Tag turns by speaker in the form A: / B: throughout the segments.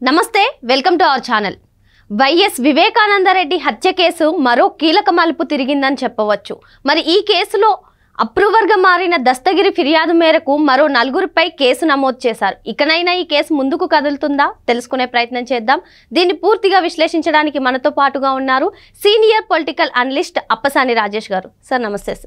A: నమస్తే welcome to our channel. YS Vivekananda Reddy హత్య case మరో కీలక మలుపు తిరిగిందని చెప్పవచ్చు. మరి ఈ కేసులో అప్రూవర్గా మారిన దస్తగిరి ఫిర్యాదు మేరకు మరో 4గురిపై కేసు నమోదు చేశారు. ఇకనైనా ఈ కేసు ముందుకు కదులుతుందా తెలుసుకునే ప్రయత్నం చేద్దాం. దీన్ని పూర్తిగా విశ్లేషించడానికి మనతో పాటుగా ఉన్నారు senior political analyst Appasani Rajesh గారు. సార్ నమస్తే.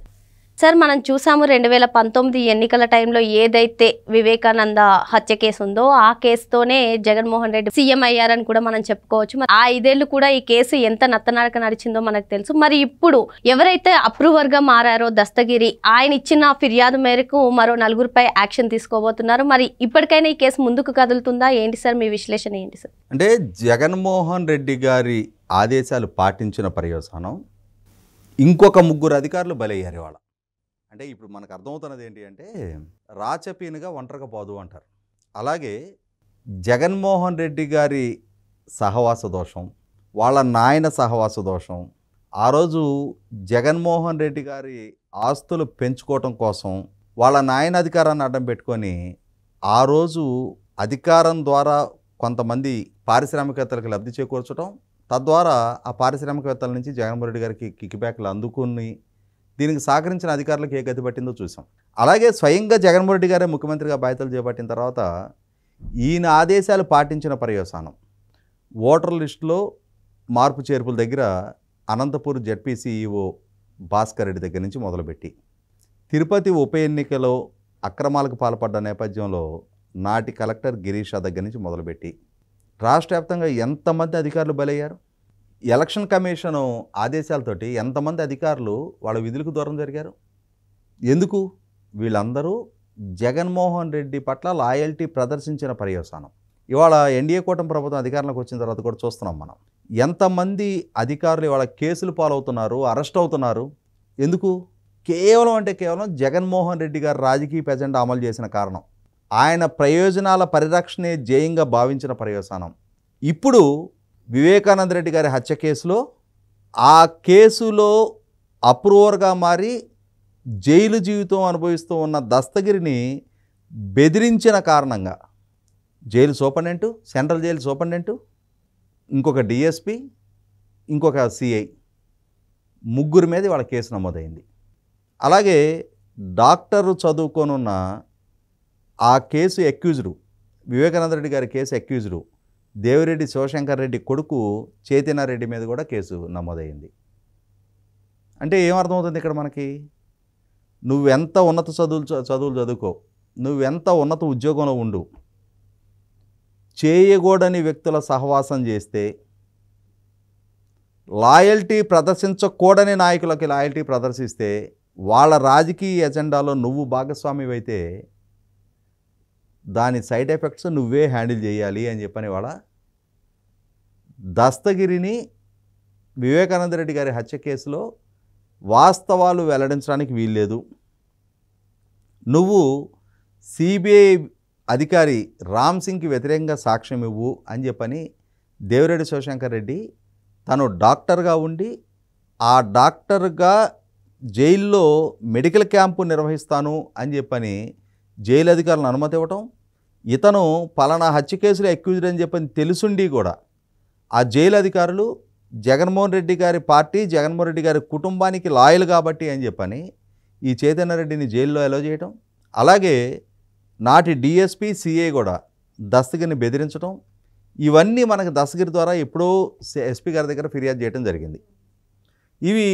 A: సార్ మనం చూసాము 2019 ఎన్నికల టైంలో ఏదైతే వివేకానంద హత్య కేసు ఉందో ఆ కేసుతోనే జగన్మోహన్ రెడ్డి సీఎం అయ్యారని కూడా మనం చెప్పుకోవచ్చు. మరి ఆ 5 ఏళ్ళు కూడా ఈ కేసు ఎంత నత్తనడక నడిచిందో మనకు తెలుసు. మరి ఇప్పుడు ఎవరైతే అప్రూవర్గా మారారో దస్తగిరి, ఆయన ఇచ్చిన ఫిర్యాదు మేరకు మరో 4గురిపై యాక్షన్ తీసుకోబోతున్నారు. మరి ఇప్పటికైనా ఈ కేసు ముందుకు కదులుతుందా? ఏంటి సార్ మీ విశ్లేషణ ఏంటి సార్?
B: అంటే జగన్మోహన్ రెడ్డి గారి ఆదేశాలు పాటించిన పర్యవసానం ఇంకొక 3 అధికారులు బలయ్యారు ఇవాళ. అంటే ఇప్పుడు మనకు అర్థమవుతున్నది ఏంటి అంటే రాచపీనుగా ఒంటరిగా పోదు అంటారు. అలాగే జగన్మోహన్ రెడ్డి గారి సహవాస దోషం, వాళ్ళ నాయన సహవాస దోషం, ఆ రోజు జగన్మోహన్ రెడ్డి గారి ఆస్తులు పెంచుకోవటం కోసం వాళ్ళ నాయన అధికారాన్ని అడ్డం పెట్టుకొని ఆ రోజు అధికారం ద్వారా కొంతమంది పారిశ్రామికవేత్తలకు లబ్ధి చేకూర్చడం, తద్వారా ఆ పారిశ్రామికవేత్తల నుంచి జగన్మోహన్ రెడ్డి గారికి కిక్ బ్యాక్లు అందుకుని దీనికి సహకరించిన అధికారులకు ఏ గతి పట్టిందో చూసాం. అలాగే స్వయంగా జగన్మోహన్ రెడ్డి గారే ముఖ్యమంత్రిగా బాధ్యతలు చేపట్టిన తర్వాత ఈయన ఆదేశాలు పాటించిన పర్యవసానం ఓటర్ లిస్టులో మార్పు చేర్పుల దగ్గర అనంతపూర్ జెడ్పీసీఈఓ భాస్కర్ రెడ్డి దగ్గర నుంచి మొదలుపెట్టి తిరుపతి ఉప ఎన్నికలో అక్రమాలకు పాల్పడ్డ నేపథ్యంలో నాటి కలెక్టర్ గిరీష్ దగ్గర నుంచి మొదలుపెట్టి రాష్ట్ర వ్యాప్తంగా ఎంతమంది అధికారులు బలయ్యారు, ఎలక్షన్ కమిషన్ ఆదేశాలతోటి ఎంతమంది అధికారులు వాళ్ళ విధులకు దూరం జరిగారు. ఎందుకు? వీళ్ళందరూ జగన్మోహన్ రెడ్డి పట్ల లాయల్టీ ప్రదర్శించిన పర్యవసానం. ఇవాళ ఎన్డీఏ కూటమి ప్రభుత్వం అధికారంలోకి వచ్చిన తర్వాత కూడా చూస్తున్నాం మనం. ఎంతమంది అధికారులు ఇవాళ కేసులు పాలవుతున్నారు, అరెస్ట్ అవుతున్నారు. ఎందుకు? కేవలం జగన్మోహన్ రెడ్డి గారు రాజకీయ ఎజెండా అమలు చేసిన కారణం, ఆయన ప్రయోజనాల పరిరక్షణే ధ్యేయంగా భావించిన పర్యవసానం. ఇప్పుడు వివేకానంద రెడ్డి గారి హత్య కేసులో ఆ కేసులో అప్రూవర్గా మారి జైలు జీవితం అనుభవిస్తూ ఉన్న దస్తగిరిని బెదిరించిన కారణంగా jail superintendent, central jail superintendent, ఇంకొక డిఎస్పి, ఇంకొక సిఐ, 3 మీద వాళ్ళ కేసు నమోదైంది. అలాగే డాక్టరు చదువుకోనున్న ఆ కేసు అక్యూజ్డ్, వివేకానంద రెడ్డి గారి కేసు అక్యూజ్డ్ దేవిరెడ్డి శివశంకర్ రెడ్డి కొడుకు చైతన్యారెడ్డి మీద కూడా కేసు నమోదైంది. అంటే ఏమర్థమవుతుంది ఇక్కడ మనకి? నువ్వెంత ఉన్నత చదువులు చదువుకో, నువ్వెంత ఉన్నత ఉద్యోగంలో ఉండు, చేయకూడని వ్యక్తుల సహవాసం చేస్తే, లాయల్టీ ప్రదర్శించకూడని నాయకులకి లాయల్టీ ప్రదర్శిస్తే, వాళ్ళ రాజకీయ ఎజెండాలో నువ్వు భాగస్వామివైతే దాని సైడ్ ఎఫెక్ట్స్ నువ్వే హ్యాండిల్ చేయాలి అని చెప్పని వాళ్ళ దస్తగిరిని వివేకానంద రెడ్డి గారి హత్య కేసులో వాస్తవాలు వెల్లడించడానికి వీల్లేదు, నువ్వు సిబిఐ అధికారి రామ్ సింగ్కి వ్యతిరేకంగా సాక్ష్యం ఇవ్వు అని చెప్పని దేవిరెడ్డి శివశంకర్ రెడ్డి తను డాక్టర్గా ఉండి ఆ డాక్టర్గా జైల్లో మెడికల్ క్యాంపు నిర్వహిస్తాను అని చెప్పని జైలు అధికారులను అనుమతి ఇవ్వటం, ఇతను పలానా హత్య కేసులో అక్యూజ్డ్ అని చెప్పని తెలుసుండి కూడా ఆ జైలు అధికారులు జగన్మోహన్ రెడ్డి గారి పార్టీ, జగన్మోహన్ రెడ్డి గారి కుటుంబానికి లాయల్ కాబట్టి అని చెప్పని ఈ చైతన్యరెడ్డిని జైల్లో అలో చేయటం, అలాగే నాటి డిఎస్పి, సిఐ కూడా దస్తగిరిని బెదిరించడం, ఇవన్నీ మనకు దస్తగిరి ద్వారా ఎప్పుడో ఎస్పీ గారి దగ్గర ఫిర్యాదు చేయడం జరిగింది. ఇవి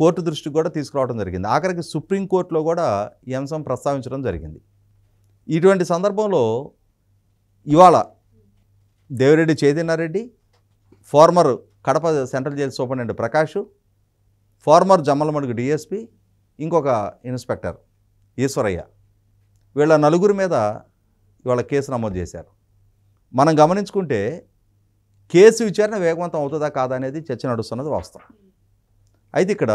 B: కోర్టు దృష్టికి కూడా తీసుకురావడం జరిగింది. ఆఖరికి సుప్రీంకోర్టులో కూడా ఈ అంశం ప్రస్తావించడం జరిగింది. ఇటువంటి సందర్భంలో ఇవాళ Devireddy Chaitanya Reddy, former Kadapa central jail superintendent Prakash, former Jammalamadugu DSP, ఇంకొక ఇన్స్పెక్టర్ ఈశ్వరయ్య, వీళ్ళ 4 మీద ఇవాళ కేసు నమోదు చేశారు. మనం గమనించుకుంటే కేసు విచారణ వేగవంతం అవుతుందా కాదా అనేది చర్చ నడుస్తున్నది వాస్తవం. అయితే ఇక్కడ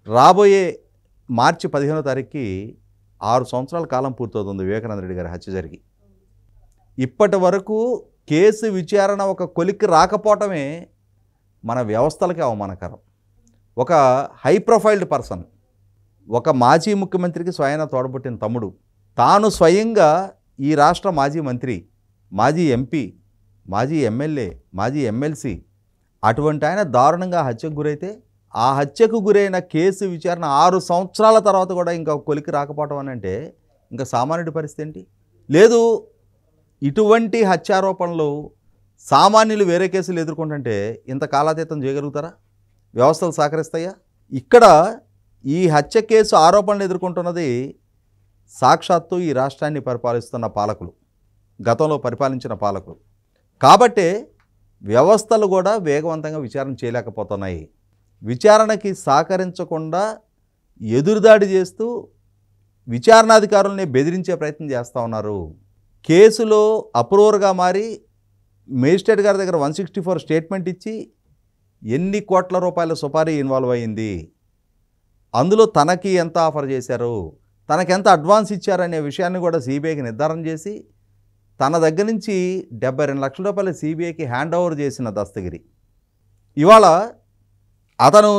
B: రాబోయే మార్చి 15వ తారీఖుకి 6 సంవత్సరాల కాలం పూర్తవుతుంది వివేకానంద రెడ్డి గారి హత్య జరిగి. ఇప్పటి వరకు కేసు విచారణ ఒక కొలిక్కి రాకపోవటమే మన వ్యవస్థలకే అవమానకరం. ఒక హై ప్రొఫైల్డ్ పర్సన్, ఒక మాజీ ముఖ్యమంత్రికి స్వయాన తోడబుట్టిన తమ్ముడు, తాను స్వయంగా ఈ రాష్ట్ర మాజీ మంత్రి, మాజీ ఎంపీ, మాజీ ఎమ్మెల్యే, మాజీ ఎమ్మెల్సీ, అటువంటి ఆయన దారుణంగా హత్యకు గురైతే ఆ హత్యకు గురైన కేసు విచారణ 6 సంవత్సరాల తర్వాత కూడా ఇంకా కొలికి రాకపోవడం అని అంటే ఇంకా సామాన్యుడి పరిస్థితి ఏంటి? లేదు, ఇటువంటి హత్యారోపణలు సామాన్యులు వేరే కేసులు ఎదుర్కొంటుంటే ఇంత కాలాతీతం చేయగలుగుతారా? వ్యవస్థలు సహకరిస్తాయా? ఇక్కడ ఈ హత్య కేసు ఆరోపణలు ఎదుర్కొంటున్నది సాక్షాత్తు ఈ రాష్ట్రాన్ని పరిపాలిస్తున్న పాలకులు, గతంలో పరిపాలించిన పాలకులు. కాబట్టే వ్యవస్థలు కూడా వేగవంతంగా విచారణ చేయలేకపోతున్నాయి. విచారణకి సహకరించకుండా ఎదురుదాడి చేస్తూ విచారణాధికారుల్ని బెదిరించే ప్రయత్నం చేస్తూ ఉన్నారు. కేసులో అప్రూవర్గా మారి మేజిస్ట్రేట్ గారి దగ్గర 164 స్టేట్మెంట్ ఇచ్చి ఎన్ని కోట్ల రూపాయల సుపారీ ఇన్వాల్వ్ అయ్యింది, అందులో తనకి ఎంత ఆఫర్ చేశారు, తనకెంత అడ్వాన్స్ ఇచ్చారనే విషయాన్ని కూడా సిబిఐకి నిర్ధారణ చేసి తన దగ్గర నుంచి 72 లక్షల రూపాయలు సిబిఐకి హ్యాండ్ ఓవర్ చేసిన దస్తగిరి ఇవాళ అతను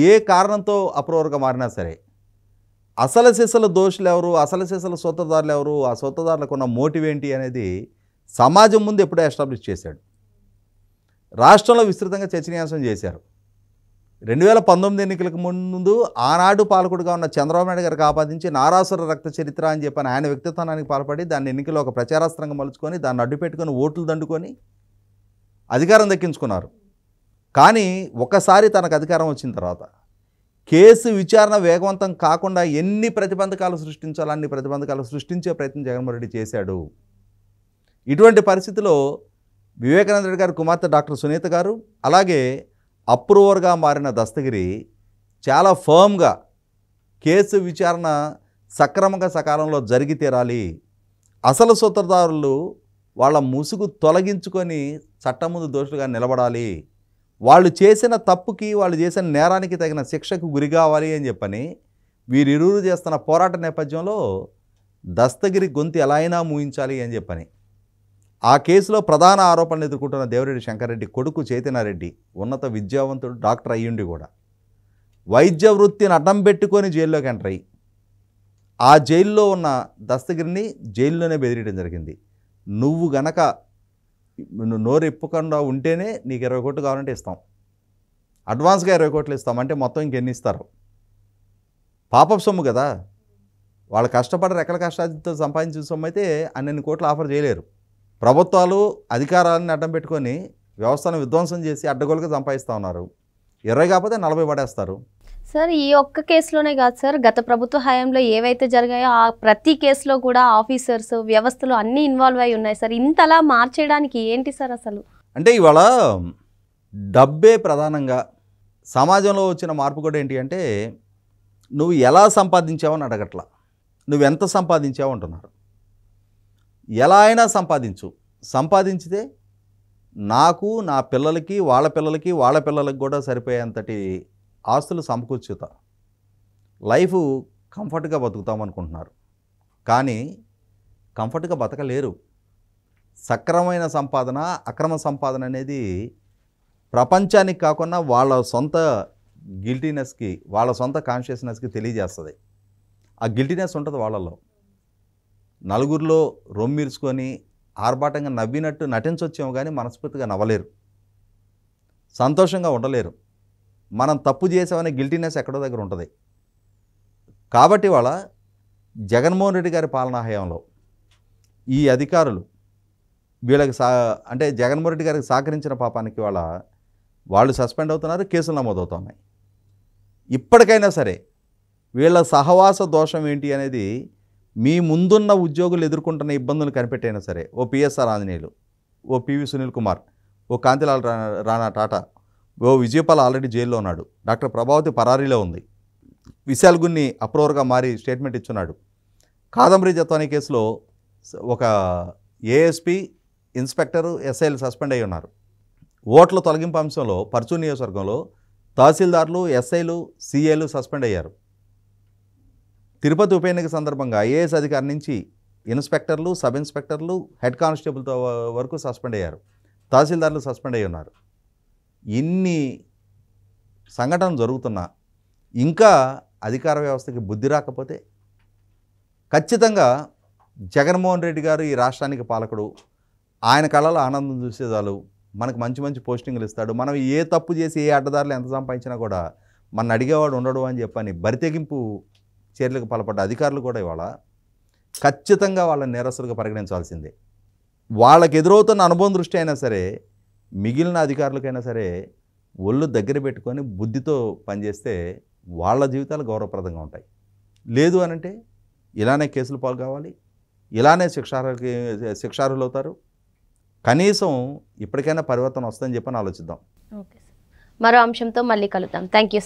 B: ఏ కారణంతో అప్రూవర్గా మారినా సరే అసలు సిసలు దోషులు ఎవరు, అసలు సిసలు సూత్రధారులు ఎవరు, ఆ సూత్రధారులకు ఉన్న మోటివ్ ఏంటి అనేది సమాజం ముందు ఎప్పుడో ఎస్టాబ్లిష్ చేశాడు. రాష్ట్రంలో విస్తృతంగా చర్చనీయాంశం చేశారు. 2019 ఎన్నికలకు ముందు ఆనాడు పాలకుడుగా ఉన్న చంద్రబాబు నాయుడు గారికి ఆపాదించి నారాసుర రక్త చరిత్ర అని చెప్పని ఆయన వ్యక్తిత్వానికి పాల్పడి దాన్ని ఎన్నికల్లో ఒక ప్రచారాస్త్రంగా మలుచుకొని దాన్ని అడ్డుపెట్టుకొని ఓట్లు దండుకొని అధికారం దక్కించుకున్నారు. కానీ ఒకసారి తనకు అధికారం వచ్చిన తర్వాత కేసు విచారణ వేగవంతం కాకుండా ఎన్ని ప్రతిబంధకాలు సృష్టించాలో అన్ని ప్రతిబంధకాలు సృష్టించే ప్రయత్నం జగన్మోహన్ రెడ్డి చేశాడు. ఇటువంటి పరిస్థితిలో వివేకానంద రెడ్డి గారి కుమార్తె డాక్టర్ సునీత గారు అలాగే అప్రూవర్గా మారిన దస్తగిరి చాలా ఫర్మ్గా కేసు విచారణ సక్రమంగా సకాలంలో జరిగి తీరాలి, అసలు సూత్రధారులు వాళ్ళ ముసుగు తొలగించుకొని చట్టం ముందు దోషులుగా నిలబడాలి, వాళ్ళు చేసిన తప్పుకి వాళ్ళు చేసిన నేరానికి తగిన శిక్షకు గురి కావాలి అని చెప్పని వీరిరువురు చేస్తున్న పోరాట నేపథ్యంలో దస్తగిరి గొంతు ఎలా అయినా మూయించాలి అని చెప్పని ఆ కేసులో ప్రధాన ఆరోపణలు ఎదుర్కొంటున్న దేవిరెడ్డి శంకర్రెడ్డి కొడుకు చైతన్యారెడ్డి ఉన్నత విద్యావంతుడు, డాక్టర్ అయ్యుండి కూడా వైద్య వృత్తిని అడ్డం పెట్టుకొని జైల్లోకి ఎంటర్ అయ్యి ఆ జైల్లో ఉన్న దస్తగిరిని జైల్లోనే బెదిరియడం జరిగింది. నువ్వు గనక నోరు ఇప్పకుండా ఉంటేనే నీకు 20 కోట్లు కావాలంటే ఇస్తాం, అడ్వాన్స్గా 20 కోట్లు ఇస్తాం అంటే మొత్తం ఇంకెన్ని ఇస్తారు? పాపపు సొమ్ము కదా, వాళ్ళు కష్టపడి రెక్కల కష్టాలతో సంపాదించిన సొమ్ము అయితే అన్ని కోట్లు ఆఫర్ చేయలేరు. ప్రభుత్వాలు అధికారాలను అడ్డం పెట్టుకొని వ్యవస్థను విధ్వంసం చేసి అడ్డగోలుగా సంపాదిస్తూ ఉన్నారు. 20 కాకపోతే 40 పడేస్తారు.
A: సార్, ఈ ఒక్క కేసులోనే కాదు సార్, గత ప్రభుత్వ హయాంలో ఏవైతే జరిగాయో ఆ ప్రతి కేసులో కూడా ఆఫీసర్స్, వ్యవస్థలు అన్నీ ఇన్వాల్వ్ అయి ఉన్నాయి సార్. ఇంతలా మార్చేయడానికి ఏంటి సార్ అసలు?
B: అంటే ఇవాళ డబ్బే ప్రధానంగా సమాజంలో వచ్చిన మార్పు కూడా ఏంటి అంటే నువ్వు ఎలా సంపాదించావని అడగట్లా, నువ్వెంత సంపాదించావు అంటున్నారు. ఎలా అయినా సంపాదించితే నాకు, నా పిల్లలకి, వాళ్ళ పిల్లలకి, వాళ్ళ పిల్లలకి కూడా సరిపోయేంతటి ఆస్తులు సమకూర్చుతా లైఫ్ కంఫర్ట్గా బతుకుతామనుకుంటున్నారు. కానీ కంఫర్ట్గా బతకలేరు. సక్రమమైన సంపాదన, అక్రమ సంపాదన అనేది ప్రపంచానికి కాకుండా వాళ్ళ సొంత గిల్టీనెస్కి, వాళ్ళ సొంత కాన్షియస్నెస్కి తెలియజేస్తుంది. ఆ గిల్టీనెస్ ఉంటుంది వాళ్ళలో. నలుగురిలో రొమ్మిర్చుకొని ఆర్భాటంగా నవ్వినట్టు నటించొచ్చేమో కానీ మనస్ఫూర్తిగా నవ్వలేరు, సంతోషంగా ఉండలేరు. మనం తప్పు చేసామనే గిల్టీనెస్ ఎక్కడో దగ్గర ఉంటుంది. కాబట్టి వాళ్ళ జగన్మోహన్ రెడ్డి గారి పాలనా హయాంలో ఈ అధికారులు వీళ్ళకి అంటే జగన్మోహన్ రెడ్డి గారికి సహకరించిన పాపానికి వాళ్ళు సస్పెండ్ అవుతున్నారు, కేసులు నమోదవుతున్నాయి. ఇప్పటికైనా సరే వీళ్ళ సహవాస దోషం ఏంటి అనేది మీ ముందున్న ఉద్యోగులు ఎదుర్కొంటున్న ఇబ్బందులు కనిపెట్టైనా సరే, ఓ పిఎస్ఆర్ ఆంజనేయులు, ఓ పివి సునీల్ కుమార్, ఓ కాంతిలాల్ రాణా టాటా, ఓ విజయపాల్ ఆల్రెడీ జైల్లో ఉన్నాడు, డాక్టర్ ప్రభావతి పరారీలో ఉంది, విశాల్ గున్ని అప్రూవర్గా మారి స్టేట్మెంట్ ఇచ్చున్నాడు. కాదంబరి జత్వానీ కేసులో ఒక ఏఎస్పీ, ఇన్స్పెక్టరు, ఎస్ఐలు సస్పెండ్ అయి ఉన్నారు. ఓట్ల తొలగింపు అంశంలో పర్చూరు నియోజకవర్గంలో తహసీల్దార్లు, ఎస్ఐలు, సిఏలు సస్పెండ్ అయ్యారు. తిరుపతి ఉప ఎన్నిక సందర్భంగా ఐఏఎస్ అధికారి నుంచి ఇన్స్పెక్టర్లు, సబ్ ఇన్స్పెక్టర్లు, హెడ్ కానిస్టేబుల్తో వరకు సస్పెండ్ అయ్యారు. తహసీల్దార్లు సస్పెండ్ అయ్యి ఉన్నారు. ఇన్ని సంఘటనలు జరుగుతున్నా ఇంకా అధికార వ్యవస్థకి బుద్ధి రాకపోతే ఖచ్చితంగా జగన్మోహన్ రెడ్డి గారు ఈ రాష్ట్రానికి పాలకుడు, ఆయన కళలో ఆనందం చూసే చాలు, మనకు మంచి మంచి పోస్టింగ్లు ఇస్తాడు, మనం ఏ తప్పు చేసి ఏ అడ్డదారులు ఎంత సంపాదించినా కూడా మన అడిగేవాడు ఉండడు అని చెప్పని బరితెగింపు చర్యలకు పాల్పడ్డ అధికారులు కూడా ఇవాళ ఖచ్చితంగా వాళ్ళని నేరస్తులుగా పరిగణించాల్సిందే. వాళ్ళకి ఎదురవుతున్న అనుభవం దృష్టి అయినా సరే, మిగిలిన అధికారులకైనా సరే ఒళ్ళు దగ్గర పెట్టుకొని బుద్ధితో పనిచేస్తే వాళ్ళ జీవితాలు గౌరవప్రదంగా ఉంటాయి. లేదు అనంటే ఇలానే కేసులు పాలు కావాలి, ఇలానే శిక్షార్హులు అవుతారు. కనీసం ఇప్పటికైనా పరివర్తన వస్తుందని చెప్పని ఆలోచిద్దాం.
A: ఓకే సార్, మరో అంశంతో మళ్ళీ కలుద్దాం. Thank you sir.